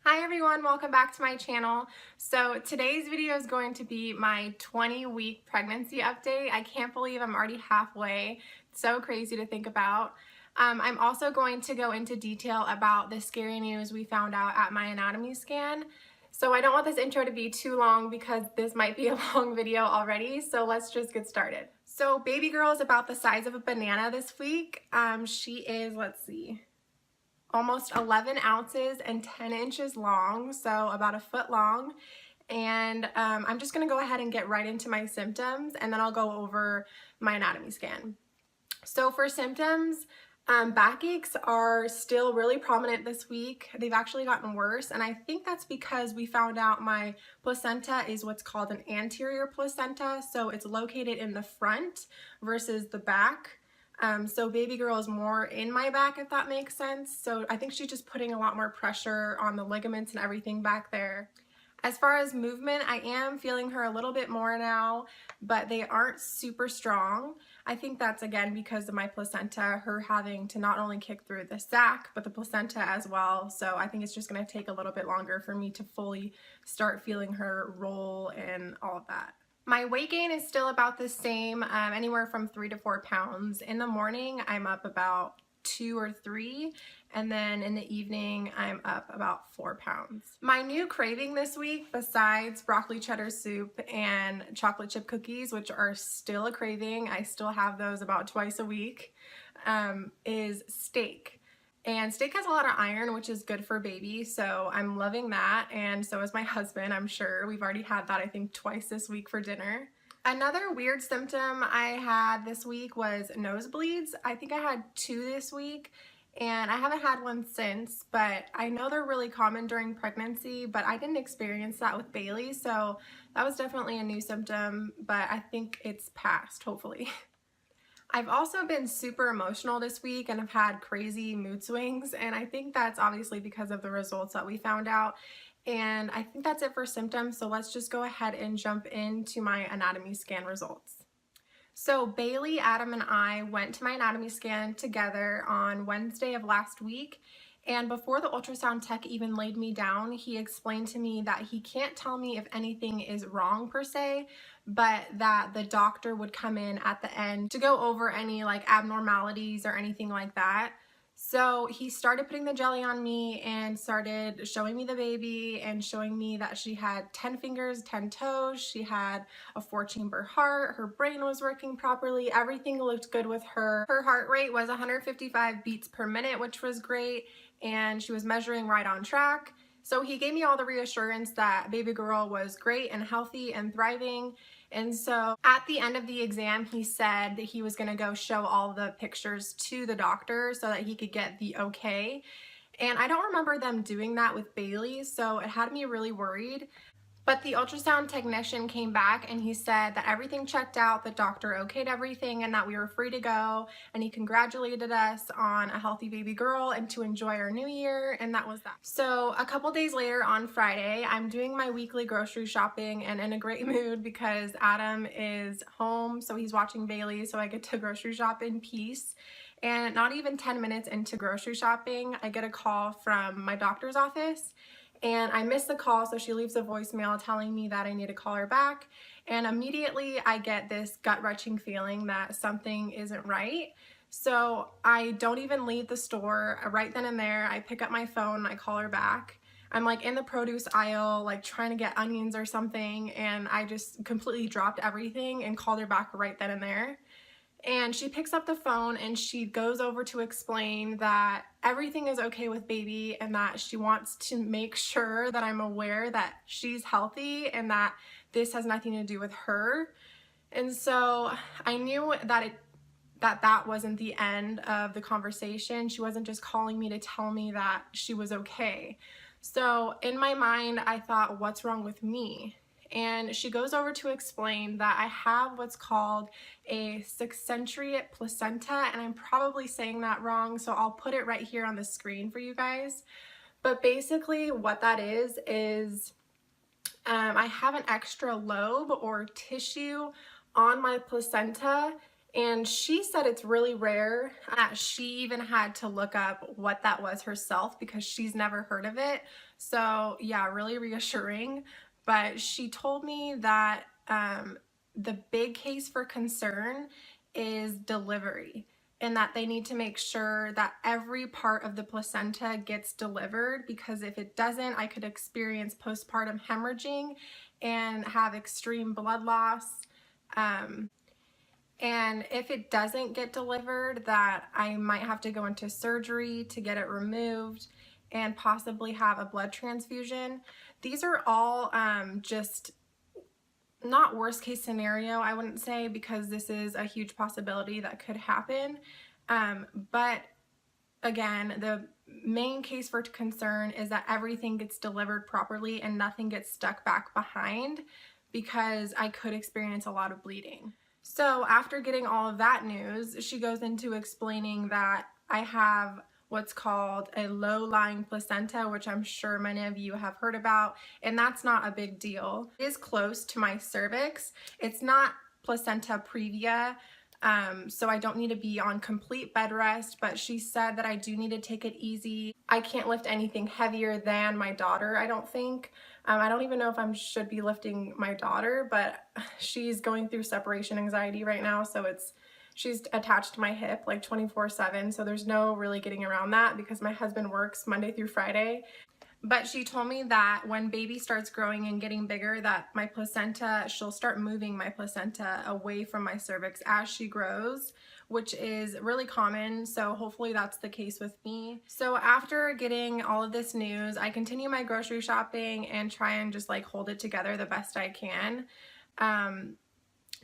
Hi everyone, welcome back to my channel. So today's video is going to be my 20-week pregnancy update. I can't believe I'm already halfway. It's so crazy to think about. I'm also going to go into detail about the scary news we found out at my anatomy scan. So I don't want this intro to be too long because this might be a long video already, so let's just get started. So baby girl is about the size of a banana this week. She is, let's see, almost 11 ounces and 10 inches long, so about a foot long. And I'm just gonna go ahead and get right into my symptoms, and then I'll go over my anatomy scan. So for symptoms, backaches are still really prominent this week. They've actually gotten worse, and I think that's because we found out my placenta is what's called an anterior placenta, so it's located in the front versus the back. So baby girl is more in my back, if that makes sense. So I think she's just putting a lot more pressure on the ligaments and everything back there. As far as movement, I am feeling her a little bit more now, but they aren't super strong. I think that's again because of my placenta, her having to not only kick through the sac, but the placenta as well. So I think it's just gonna take a little bit longer for me to fully start feeling her roll and all of that. My weight gain is still about the same, anywhere from 3 to 4 pounds. In the morning, I'm up about 2 or 3, and then in the evening, I'm up about 4 pounds. My new craving this week, besides broccoli cheddar soup and chocolate chip cookies, which are still a craving, I still have those about twice a week, is steak. And steak has a lot of iron, which is good for baby, so I'm loving that, and so is my husband, I'm sure. We've already had that, I think, twice this week for dinner. Another weird symptom I had this week was nosebleeds. I think I had 2 this week, and I haven't had one since, but I know they're really common during pregnancy, but I didn't experience that with Bailey, so that was definitely a new symptom, but I think it's passed, hopefully. I've also been super emotional this week and have had crazy mood swings, and I think that's obviously because of the results that we found out. And I think that's it for symptoms, so let's just go ahead and jump into my anatomy scan results. So Bailey, Adam, and I went to my anatomy scan together on Wednesday of last week, and before the ultrasound tech even laid me down, he explained to me that he can't tell me if anything is wrong per se, but that the doctor would come in at the end to go over any like abnormalities or anything like that. So he started putting the jelly on me and started showing me the baby and showing me that she had 10 fingers, 10 toes, she had a 4-chamber heart, her brain was working properly, everything looked good with her. Her heart rate was 155 beats per minute, which was great, and she was measuring right on track. So he gave me all the reassurance that baby girl was great and healthy and thriving. And so at the end of the exam, he said that he was going to go show all the pictures to the doctor so that he could get the okay. And I don't remember them doing that with Bailey, so it had me really worried. But the ultrasound technician came back and he said that everything checked out, the doctor okayed everything, and that we were free to go, and he congratulated us on a healthy baby girl and to enjoy our new year, and that was that. So a couple days later on Friday, I'm doing my weekly grocery shopping and in a great mood because Adam is home, so he's watching Bailey, so I get to grocery shop in peace. And not even 10 minutes into grocery shopping, I get a call from my doctor's office. And I missed the call, so she leaves a voicemail telling me that I need to call her back. And immediately I get this gut-wrenching feeling that something isn't right. So I don't even leave the store. Right then and there, I pick up my phone and I call her back. I'm like in the produce aisle, like trying to get onions or something, and I just completely dropped everything and called her back right then and there. And she picks up the phone and she goes over to explain that everything is okay with baby and that she wants to make sure that I'm aware that she's healthy and that this has nothing to do with her. And so I knew that that wasn't the end of the conversation. She wasn't just calling me to tell me that she was okay. So in my mind, I thought, what's wrong with me? And she goes over to explain that I have what's called a sexcentriate placenta, and I'm probably saying that wrong, so I'll put it right here on the screen for you guys. But basically what that is I have an extra lobe or tissue on my placenta, And she said it's really rare. She even had to look up what that was herself because she's never heard of it. So yeah, really reassuring. But she told me that the big case for concern is delivery, and that they need to make sure that every part of the placenta gets delivered, because if it doesn't, I could experience postpartum hemorrhaging and have extreme blood loss. And if it doesn't get delivered, that I might have to go into surgery to get it removed and possibly have a blood transfusion. These are all just not worst case scenario, I wouldn't say, because this is a huge possibility that could happen. But again, the main case for concern is that everything gets delivered properly and nothing gets stuck back behind, because I could experience a lot of bleeding. So after getting all of that news, she goes into explaining that I have what's called a low-lying placenta, which I'm sure many of you have heard about, and that's not a big deal. It is close to my cervix. It's not placenta previa, so I don't need to be on complete bed rest, but she said that I do need to take it easy. I can't lift anything heavier than my daughter, I don't think. I don't even know if I should be lifting my daughter, but she's going through separation anxiety right now, so she's attached to my hip like 24/7, so there's no really getting around that because my husband works Monday through Friday. But she told me that when baby starts growing and getting bigger, that my placenta, she'll start moving my placenta away from my cervix as she grows, which is really common. So hopefully that's the case with me. So after getting all of this news, I continue my grocery shopping and try and just like hold it together the best I can.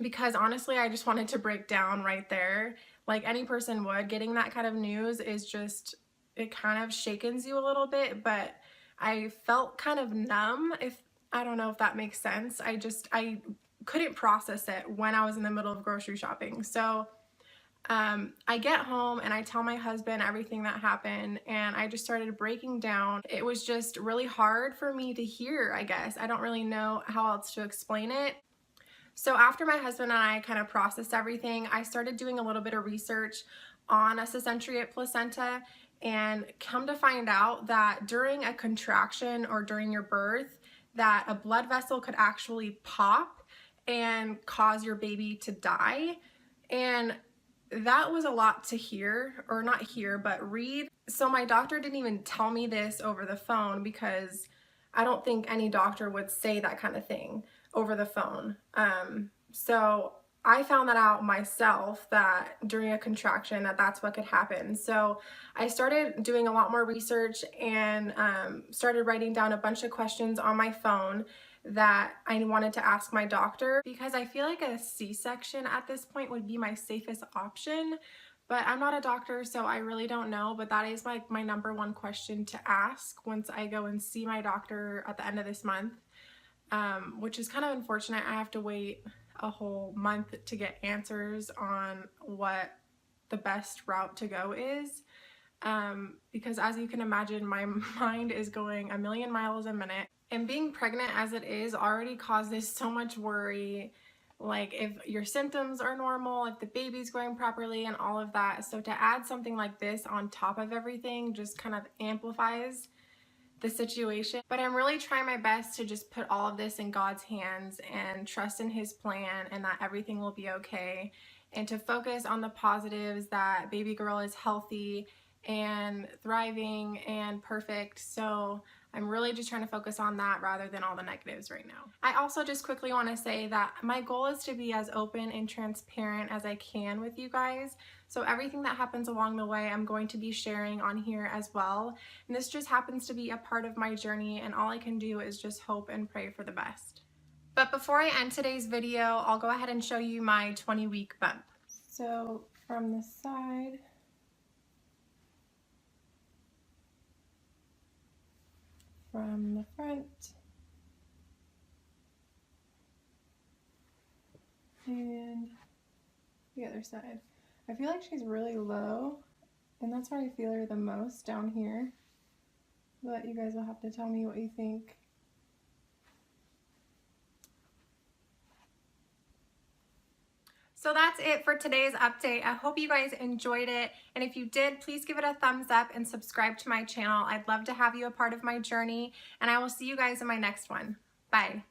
Because honestly, I just wanted to break down right there. Like any person would, getting that kind of news is just, it kind of shakens you a little bit, but I felt kind of numb, I don't know if that makes sense. I couldn't process it when I was in the middle of grocery shopping. So I get home and I tell my husband everything that happened, and I just started breaking down. It was just really hard for me to hear, I guess. I don't really know how else to explain it. So after my husband and I kind of processed everything, I started doing a little bit of research on a secentriate placenta, and come to find out that during a contraction or during your birth, that a blood vessel could actually pop and cause your baby to die. And that was a lot to hear, or not hear, but read. So my doctor didn't even tell me this over the phone, because I don't think any doctor would say that kind of thing over the phone. So I found that out myself, that during a contraction that's what could happen. So I started doing a lot more research and started writing down a bunch of questions on my phone that I wanted to ask my doctor, because I feel like a C-section at this point would be my safest option. But I'm not a doctor, so I really don't know, but that is like my number one question to ask once I go and see my doctor at the end of this month, which is kind of unfortunate. I have to wait a whole month to get answers on what the best route to go is, because as you can imagine, my mind is going a million miles a minute, and being pregnant as it is already causes so much worry, like if your symptoms are normal, if the baby's growing properly and all of that. So to add something like this on top of everything just kind of amplifies the situation. But I'm really trying my best to just put all of this in God's hands and trust in His plan, and that everything will be okay, and to focus on the positives, that baby girl is healthy and thriving and perfect. So I'm really just trying to focus on that rather than all the negatives right now. I also just quickly want to say that my goal is to be as open and transparent as I can with you guys. So everything that happens along the way, I'm going to be sharing on here as well. And this just happens to be a part of my journey, and all I can do is just hope and pray for the best. But before I end today's video, I'll go ahead and show you my 20-week bump. So from the side, from the front, and the other side. I feel like she's really low, and that's where I feel her the most, down here. But you guys will have to tell me what you think. So that's it for today's update. I hope you guys enjoyed it. And if you did, please give it a thumbs up and subscribe to my channel. I'd love to have you a part of my journey. And I will see you guys in my next one. Bye.